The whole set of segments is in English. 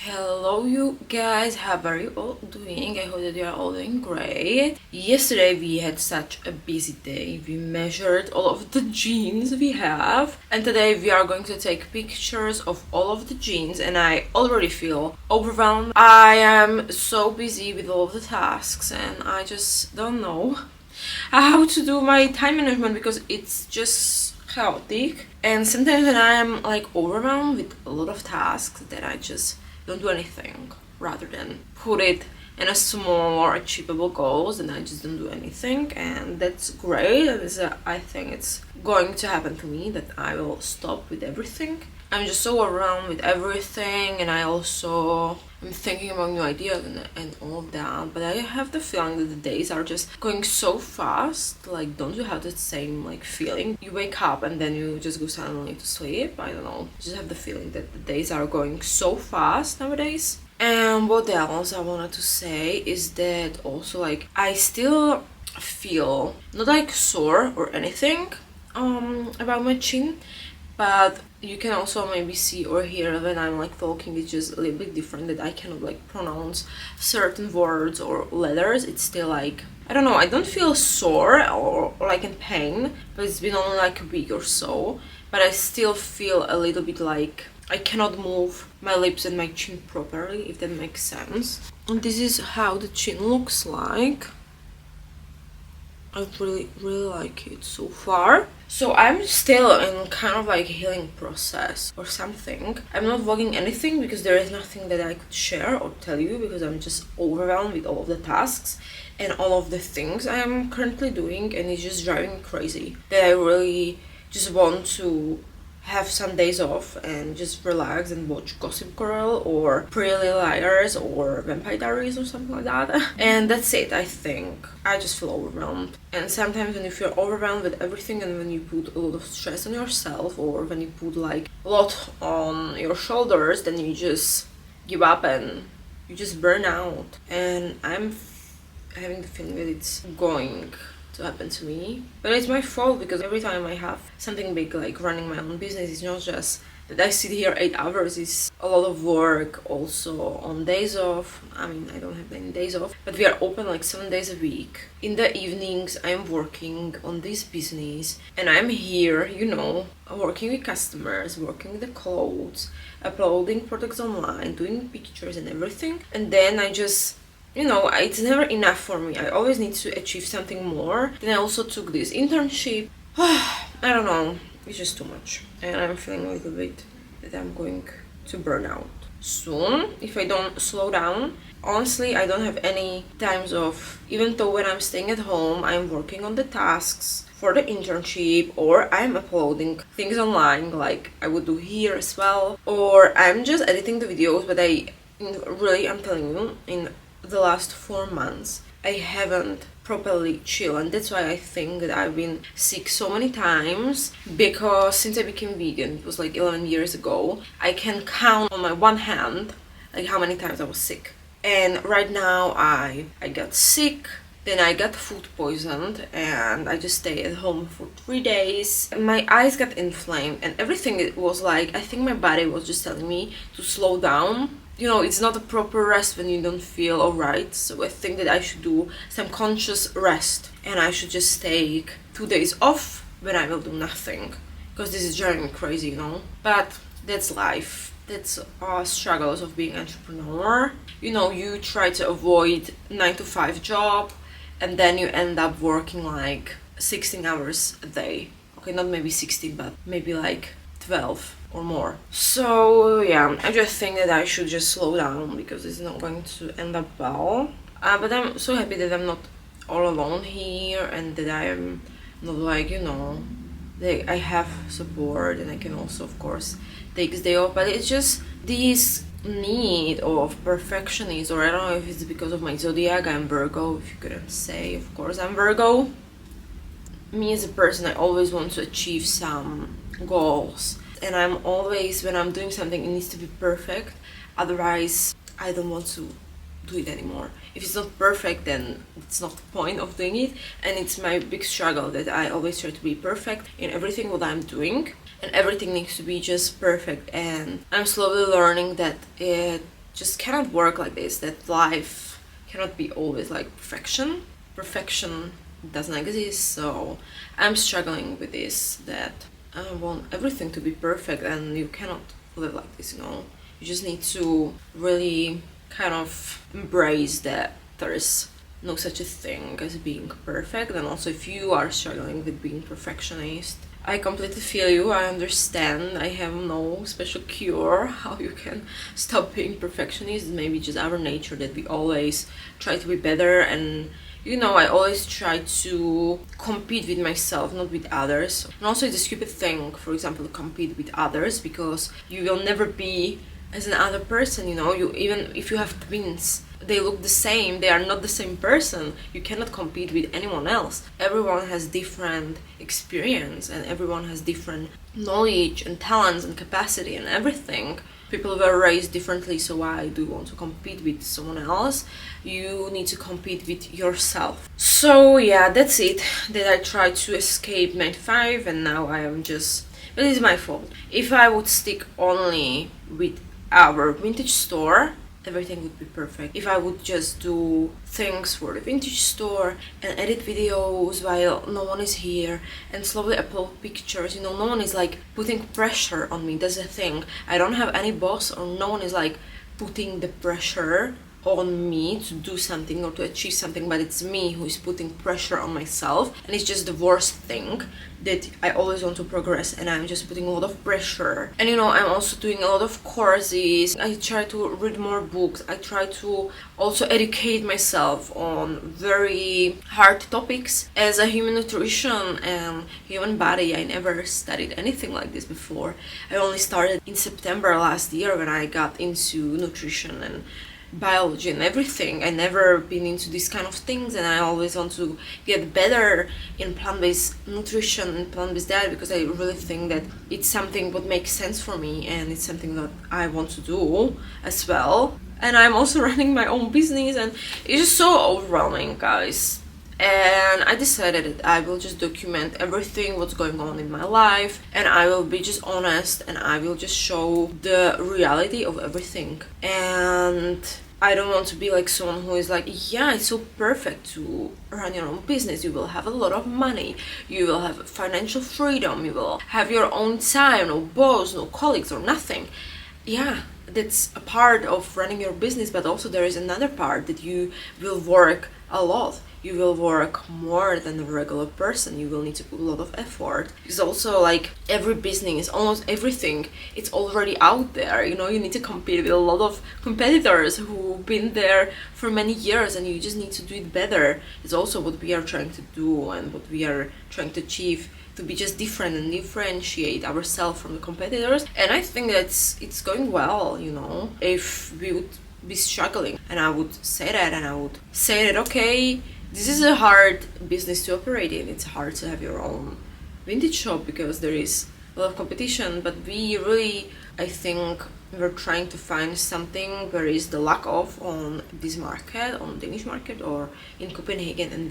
Hello you guys, how are you all doing? I hope that you are all doing great. Yesterday we had such a busy day. We measured all of the jeans we have, and today we are going to take pictures of all of the jeans, and I already feel overwhelmed. I am so busy with all of the tasks and I just don't know how to do my time management because it's just chaotic. And sometimes when I am like overwhelmed with a lot of tasks, then I just don't do anything rather than put it in a smaller achievable goals, and I just don't do anything. And that's great. I think it's going to happen to me that I will stop with everything. I'm just so overwhelmed with everything, and I also am thinking about new ideas and all of that. But I have the feeling that the days are just going so fast. Like, don't you have that same like feeling? You wake up and then you just go suddenly to sleep. I don't know. I just have the feeling that the days are going so fast nowadays. And what else I wanted to say is that also like I still feel not like sore or anything about my chin, but you can also maybe see or hear when I'm like talking, it's just a little bit different, that I cannot like pronounce certain words or letters. It's still like, I don't know, I don't feel sore or like in pain, but it's been only like a week or so, but I still feel a little bit like I cannot move my lips and my chin properly, if that makes sense. And this is how the chin looks like. I really like it so far. So I'm still in kind of like healing process or something. I'm not vlogging anything because there is nothing that I could share or tell you, because I'm just overwhelmed with all of the tasks and all of the things I am currently doing, and it's just driving me crazy that I really just want to have some days off and just relax and watch Gossip Girl or Pretty Little Liars or Vampire Diaries or something like that. And that's it, I think. I just feel overwhelmed. And sometimes when you feel overwhelmed with everything, and when you put a lot of stress on yourself, or when you put like a lot on your shoulders, then you just give up and you just burn out. And I'm having the feeling that it's going to happen to me, but it's my fault, because every time I have something big like running my own business, it's not just that I sit here 8 hours, it's a lot of work also on days off. I mean, I don't have any days off, but we are open like 7 days a week. In the evenings I'm working on this business, and I'm here, working with customers, working with the clothes, uploading products online, doing pictures and everything. And then I just, it's never enough for me. I always need to achieve something more. Then I also took this internship. I don't know, it's just too much. And I'm feeling a little bit that I'm going to burn out soon if I don't slow down. Honestly, I don't have any times off. Even though when I'm staying at home, I'm working on the tasks for the internship, or I'm uploading things online like I would do here as well, or I'm just editing the videos. But I'm telling you, in the last 4 months I haven't properly chilled, and that's why I think that I've been sick so many times, because since I became vegan, it was like 11 years ago, I can count on my one hand like how many times I was sick. And right now I got sick, then I got food poisoned, and I just stayed at home for 3 days. My eyes got inflamed, and everything, it was like, I think my body was just telling me to slow down. It's not a proper rest when you don't feel alright, so I think that I should do some conscious rest, and I should just take 2 days off when I will do nothing, because this is driving me crazy, But that's life. That's struggles of being an entrepreneur. You try to avoid 9 to 5 job, and then you end up working like 16 hours a day. Okay, not maybe 16, but maybe like 12 or more. So yeah, I just think that I should just slow down, because it's not going to end up well. But I'm so happy that I'm not all alone here, and that I am not like, that I have support, and I can also of course take this day off. But it's just this need of perfectionism, or I don't know if it's because of my zodiac. I'm Virgo, if you couldn't say, of course I'm Virgo. Me as a person, I always want to achieve some goals, and I'm always, when I'm doing something, it needs to be perfect, otherwise I don't want to do it anymore. If it's not perfect, then it's not the point of doing it. And it's my big struggle that I always try to be perfect in everything what I'm doing, and everything needs to be just perfect. And I'm slowly learning that just cannot work like this, that life cannot be always like perfection doesn't exist. So I'm struggling with this, that I want everything to be perfect, and you cannot live like this, you just need to really kind of embrace that there is no such a thing as being perfect. And also, if you are struggling with being perfectionist, I completely feel you. I understand. I have no special cure how you can stop being perfectionist. Maybe just our nature, that we always try to be better. And I always try to compete with myself, not with others. And also, it's a stupid thing, for example, to compete with others, because you will never be as another person. You, even if you have twins, they look the same, they are not the same person. You cannot compete with anyone else. Everyone has different experience, and everyone has different knowledge and talents and capacity and everything. People were raised differently, so why do you want to compete with someone else? You need to compete with yourself. So yeah, that's it, that I tried to escape 9 to 5, and now I am just, it is my fault. If I would stick only with our vintage store, everything would be perfect. If I would just do things for the vintage store and edit videos while no one is here and slowly upload pictures, no one is like putting pressure on me. That's the thing. I don't have any boss, or no one is like putting the pressure on me to do something or to achieve something, but it's me who is putting pressure on myself. And it's just the worst thing, that I always want to progress and I'm just putting a lot of pressure. And I'm also doing a lot of courses. I try to read more books. I try to also educate myself on very hard topics. As a human nutrition and human body, I never studied anything like this before. I only started in September last year, when I got into nutrition and biology and everything. I never been into these kind of things, and I always want to get better in plant-based nutrition and plant-based diet, because I really think that it's something what makes sense for me, and it's something that I want to do as well. And I'm also running my own business, and it's just so overwhelming, guys. And I decided that I will just document everything what's going on in my life, and I will be just honest, and I will just show the reality of everything. And I don't want to be like someone who is like, yeah, it's so perfect to run your own business. You will have a lot of money, you will have financial freedom, you will have your own time, no boss, no colleagues, or nothing. Yeah, that's a part of running your business, but also there is another part, that you will work a lot. You will work more than a regular person. You will need to put a lot of effort. Because also, like, every business, almost everything, it's already out there. You need to compete with a lot of competitors who've been there for many years, and you just need to do it better. It's also what we are trying to do and what we are trying to achieve, to be just different and differentiate ourselves from the competitors. And I think that it's going well, if we would be struggling, and I would say that, and I would say that, okay, this is a hard business to operate in. It's hard to have your own vintage shop, because there is a lot of competition, but we really, I think, we're trying to find something there is the lack of on this market, on the Danish market or in Copenhagen, and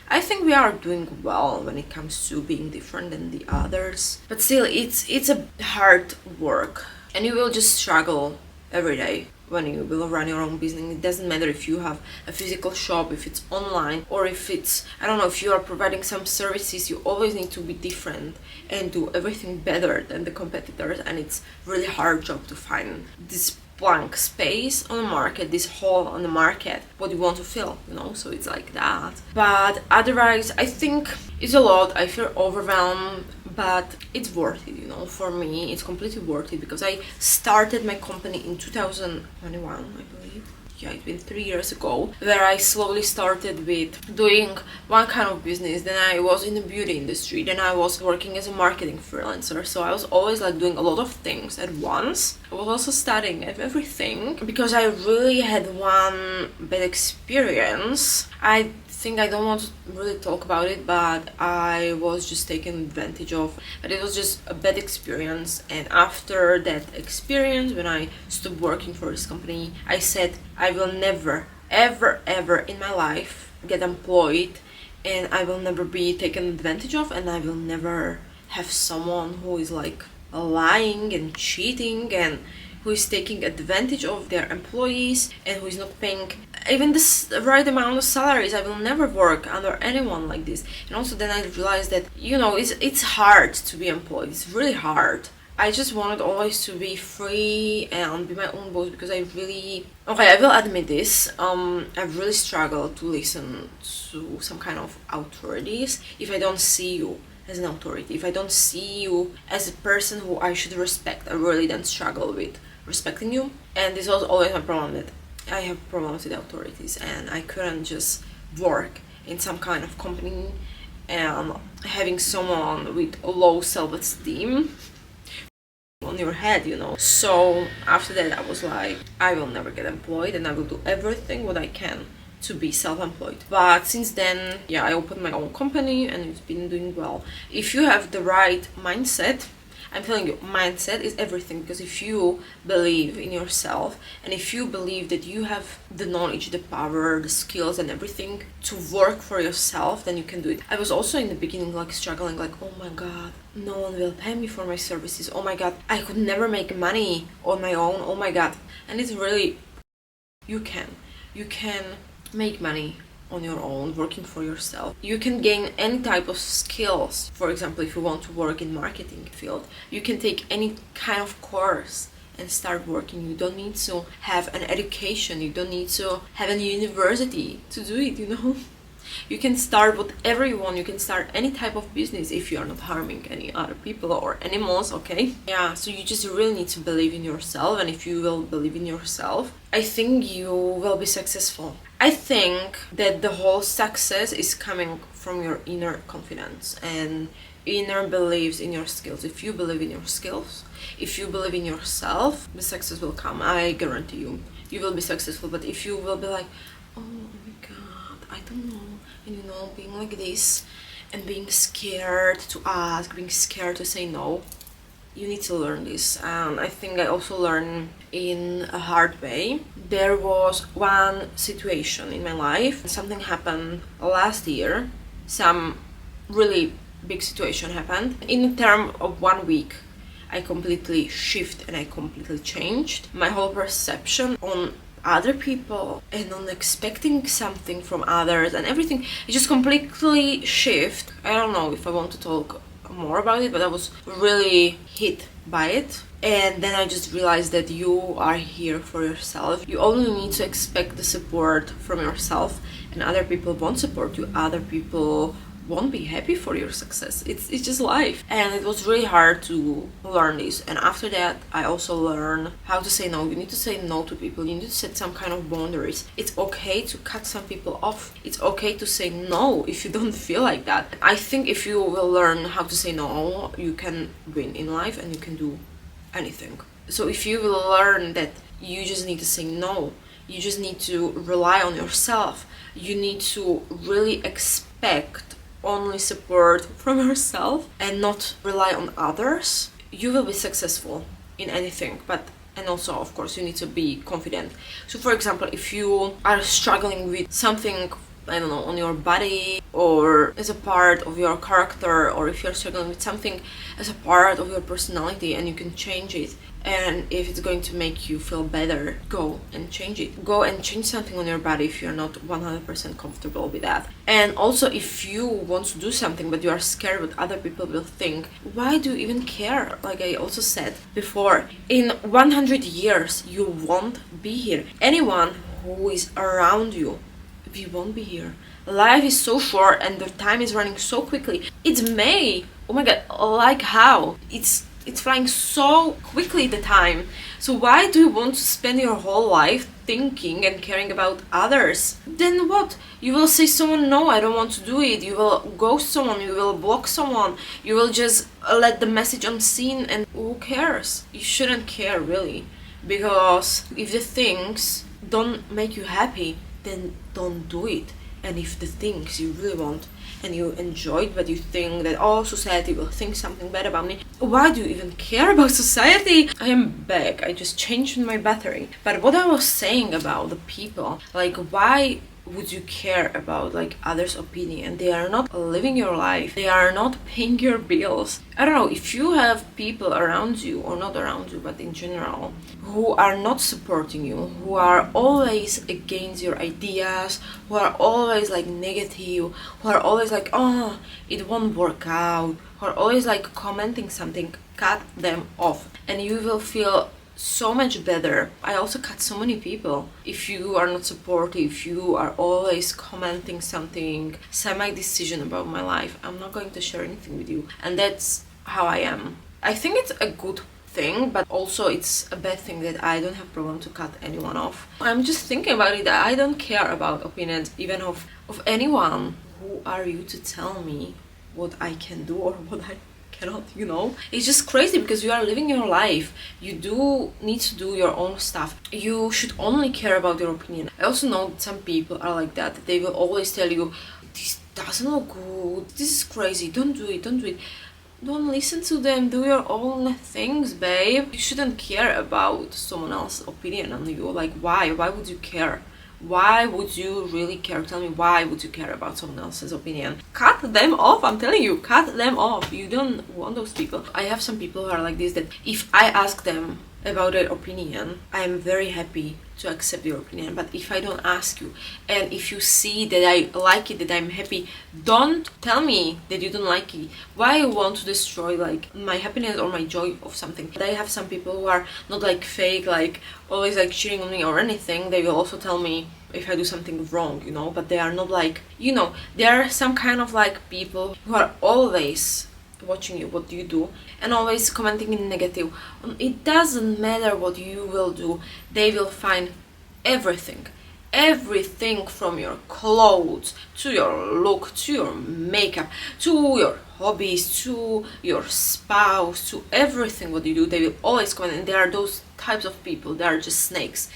I think we are doing well when it comes to being different than the others. But still, it's a hard work, and you will just struggle every day when you will run your own business. It doesn't matter if you have a physical shop, if it's online, or if it's, I don't know, if you are providing some services. You always need to be different and do everything better than the competitors, and it's really hard job to find this blank space on the market, this hole on the market, what you want to fill, so it's like that. But otherwise, I think it's a lot. I feel overwhelmed, but it's worth it, for me. It's completely worth it, because I started my company in 2021, I believe. Yeah, it's been 3 years ago, where I slowly started with doing one kind of business. Then I was in the beauty industry, then I was working as a marketing freelancer. So I was always like doing a lot of things at once. I was also studying everything, because I really had one bad experience. I think I don't want to really talk about it, but I was just taken advantage of. But it was just a bad experience, and after that experience, when I stopped working for this company, I said I will never, ever in my life get employed, and I will never be taken advantage of, and I will never have someone who is like lying and cheating and who is taking advantage of their employees and who is not paying even the right amount of salaries. I will never work under anyone like this. And also then I realized that, it's hard to be employed. It's really hard. I just wanted always to be free and be my own boss, because I will admit this, I've really struggled to listen to some kind of authorities if I don't see you as an authority, if I don't see you as a person who I should respect. I really then struggle with respecting you. And this was always my problem, that I have problems with authorities, and I couldn't just work in some kind of company and having someone with low self-esteem on your head, So after that I was like, I will never get employed, and I will do everything what I can to be self-employed. But since then, I opened my own company and it's been doing well. If you have the right mindset, I'm telling you, mindset is everything, because if you believe in yourself and if you believe that you have the knowledge, the power, the skills and everything to work for yourself, then you can do it. I was also in the beginning struggling, oh my god, no one will pay me for my services. Oh my god, I could never make money on my own. Oh my god. And it's really, you can make money on your own, working for yourself. You can gain any type of skills. For example, if you want to work in marketing field, you can take any kind of course and start working. You don't need to have an education, you don't need to have a university to do it, You can start whatever you want. You can start any type of business if you are not harming any other people or animals, okay? So you just really need to believe in yourself, and if you will believe in yourself, I think you will be successful. I think that the whole success is coming from your inner confidence and inner beliefs in your skills. If you believe in your skills, if you believe in yourself, the success will come. I guarantee you. You will be successful. But if you will be like, oh my god, I don't know, and being like this and being scared to ask, being scared to say no, you need to learn this. And I think I also learned in a hard way. There was one situation in my life, something happened last year, some really big situation happened. In a term of 1 week, I completely shifted and I completely changed my whole perception on other people and on expecting something from others, and everything. It just completely shift. I don't know if I want to talk more about it, but I was really hit by it. And then I just realized that you are here for yourself. You only need to expect the support from yourself, and other people won't support you. Other people won't be happy for your success. It's just life. And it was really hard to learn this. And after that, I also learned how to say no. You need to say no to people. You need to set some kind of boundaries. It's okay to cut some people off. It's okay to say no if you don't feel like that. I think if you will learn how to say no, you can win in life and you can do anything. So if you will learn that you just need to say no, you just need to rely on yourself, you need to really expect only support from yourself and not rely on others, you will be successful in anything. And also, of course, you need to be confident. So for example, if you are struggling with something, I don't know, on your body or as a part of your character, or if you're struggling with something as a part of your personality and you can change it, and if it's going to make you feel better, go and change it. Go and change something on your body if you're not 100% comfortable with that. And also, if you want to do something but you are scared what other people will think, why do you even care? Like I also said before, in 100 years you won't be here. Anyone who is around you, we won't be here. Life is so short and the time is running so quickly. It's May. Oh my god, like how? It's flying so quickly, the time. So why do you want to spend your whole life thinking and caring about others? Then what? You will say someone, no, I don't want to do it. You will ghost someone, you will block someone, you will just let the message unseen, and who cares? You shouldn't care, really. Because if the things don't make you happy, then don't do it. And if the things you really want and you enjoy it, but you think that, oh, society will think something bad about me, why do you even care about society? I am back. I just changed my battery. But what I was saying about the people, like, why would you care about like others' opinion? They are not living your life. They are not paying your bills. I don't know, if you have people around you, or not around you, but in general, who are not supporting you, who are always against your ideas, who are always like negative, who are always like, oh, it won't work out, who are always like commenting something, cut them off and you will feel so much better. I also cut so many people. If you are not supportive, if you are always commenting something, semi-decision about my life, I'm not going to share anything with you. And that's how I am. I think it's a good thing, but also it's a bad thing that I don't have problem to cut anyone off. I'm just thinking about it, that I don't care about opinions even of anyone. Who are you to tell me what I can do or what I cannot, you know? It's just crazy because you are living your life. You do need to do your own stuff. You should only care about your opinion. I also know that some people are like that. They will always tell you, this doesn't look good, this is crazy, don't do it, don't do it. Don't listen to them, do your own things, babe. You shouldn't care about someone else's opinion on you. Like, why would you care? Why would you really care? Tell me, why would you care about someone else's opinion? Cut them off, I'm telling you, cut them off. You don't want those people. I have some people who are like this, that if I ask them about their opinion, I'm very happy to accept your opinion. But if I don't ask you, and if you see that I like it, that I'm happy, don't tell me that you don't like it. Why you want to destroy like my happiness or my joy of something? But I have some people who are not like fake, like always like cheering on me or anything. They will also tell me if I do something wrong, you know, but they are not like, you know, there are some kind of like people who are always watching you, what do you do, and always commenting in negative. It doesn't matter what you will do, they will find everything from your clothes to your look, to your makeup, to your hobbies, to your spouse, to everything what you do. They will always comment, and there are those types of people, they are just snakes,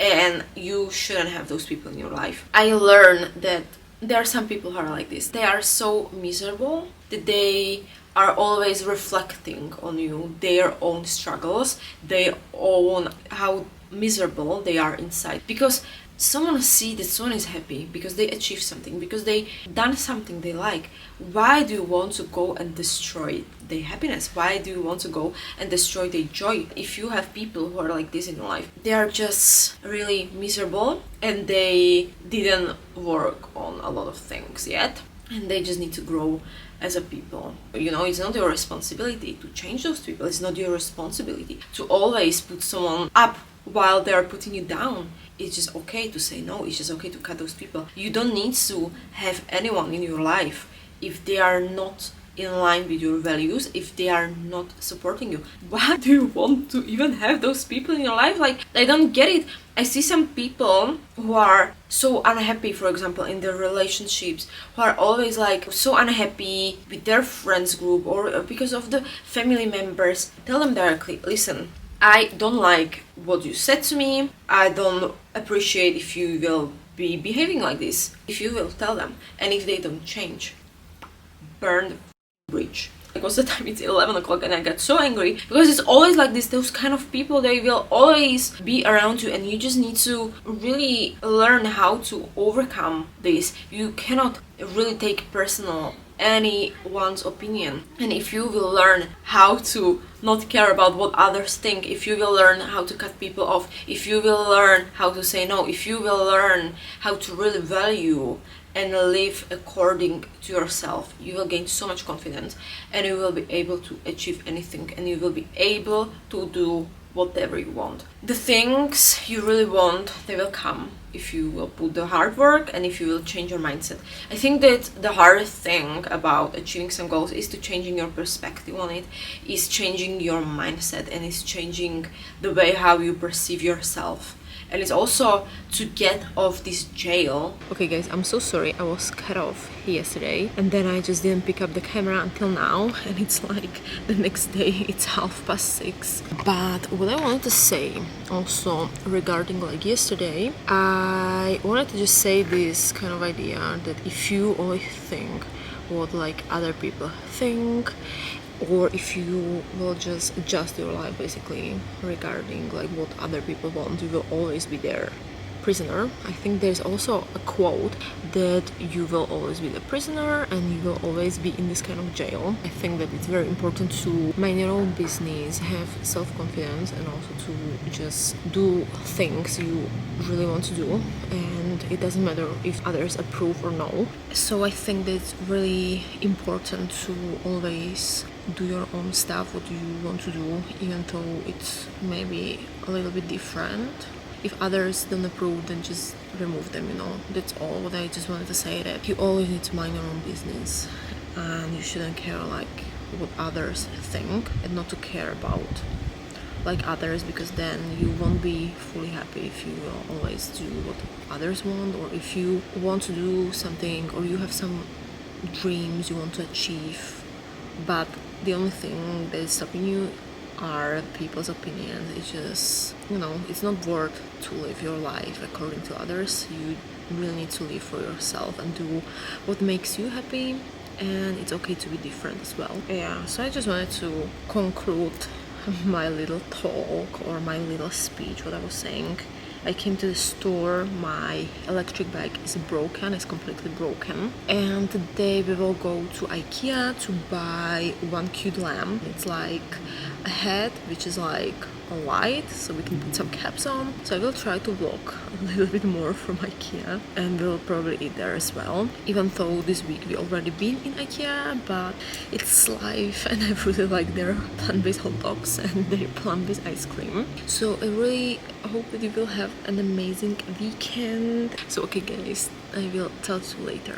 and you shouldn't have those people in your life. I learned that there are some people who are like this. They are so miserable that they are always reflecting on you, their own struggles, their own how miserable they are inside. Because someone see that someone is happy because they achieve something, because they done something they like. Why do you want to go and destroy their happiness? Why do you want to go and destroy their joy? If you have people who are like this in your life, they are just really miserable and they didn't work on a lot of things yet, and they just need to grow as a people. You know, it's not your responsibility to change those people. It's not your responsibility to always put someone up while they're putting you down. It's just okay to say no. It's just okay to cut those people. You don't need to have anyone in your life if they are not in line with your values, if they are not supporting you. Why do you want to even have those people in your life? Like, I don't get it. I see some people who are so unhappy, for example, in their relationships, who are always like so unhappy with their friends group or because of the family members. Tell them directly, listen, I don't like what you said to me. I don't appreciate if you will be behaving like this. If you will tell them, and if they don't change, burn the bridge. Because the time it's 11 o'clock and I got so angry because it's always like this. Those kind of people, they will always be around you, and you just need to really learn how to overcome this. You cannot really take personal anyone's opinion, and if you will learn how to not care about what others think, if you will learn how to cut people off, if you will learn how to say no, if you will learn how to really value and live according to yourself, you will gain so much confidence, and you will be able to achieve anything, and you will be able to do whatever you want. The things you really want, they will come if you will put the hard work and if you will change your mindset. I think that the hardest thing about achieving some goals is to changing your perspective on it, is changing your mindset, and is changing the way how you perceive yourself. And it's also to get off this jail. Okay guys, I'm so sorry, I was cut off yesterday and then I just didn't pick up the camera until now, and it's like the next day, it's 6:30. But what I wanted to say also regarding like yesterday, I wanted to just say this kind of idea that if you always think what like other people think, or if you will just adjust your life basically regarding like what other people want, you will always be there prisoner. I think there's also a quote that you will always be the prisoner and you will always be in this kind of jail. I think that it's very important to mind your own business, have self-confidence, and also to just do things you really want to do, and it doesn't matter if others approve or no. So I think that it's really important to always do your own stuff, what you want to do, even though it's maybe a little bit different. If others don't approve, then just remove them, That's all what I just wanted to say, that you always need to mind your own business and you shouldn't care like what others think, and not to care about like others, because then you won't be fully happy if you always do what others want, or if you want to do something or you have some dreams you want to achieve, but the only thing that is stopping you are people's opinions. It's just, it's not worth to live your life according to others. You really need to live for yourself and do what makes you happy, and it's okay to be different as well. Yeah, so I just wanted to conclude my little talk or my little speech, what I was saying. I came to the store, my electric bike is broken, it's completely broken, and today we will go to IKEA to buy one cute lamp. It's like a head which is like a light, so we can put some caps on. So I will try to vlog a little bit more from IKEA, and we'll probably eat there as well, even though this week we already been in IKEA, but it's life and I really like their plant-based hot dogs and their plant-based ice cream. So I really hope that you will have an amazing weekend. So okay guys, I will tell you later.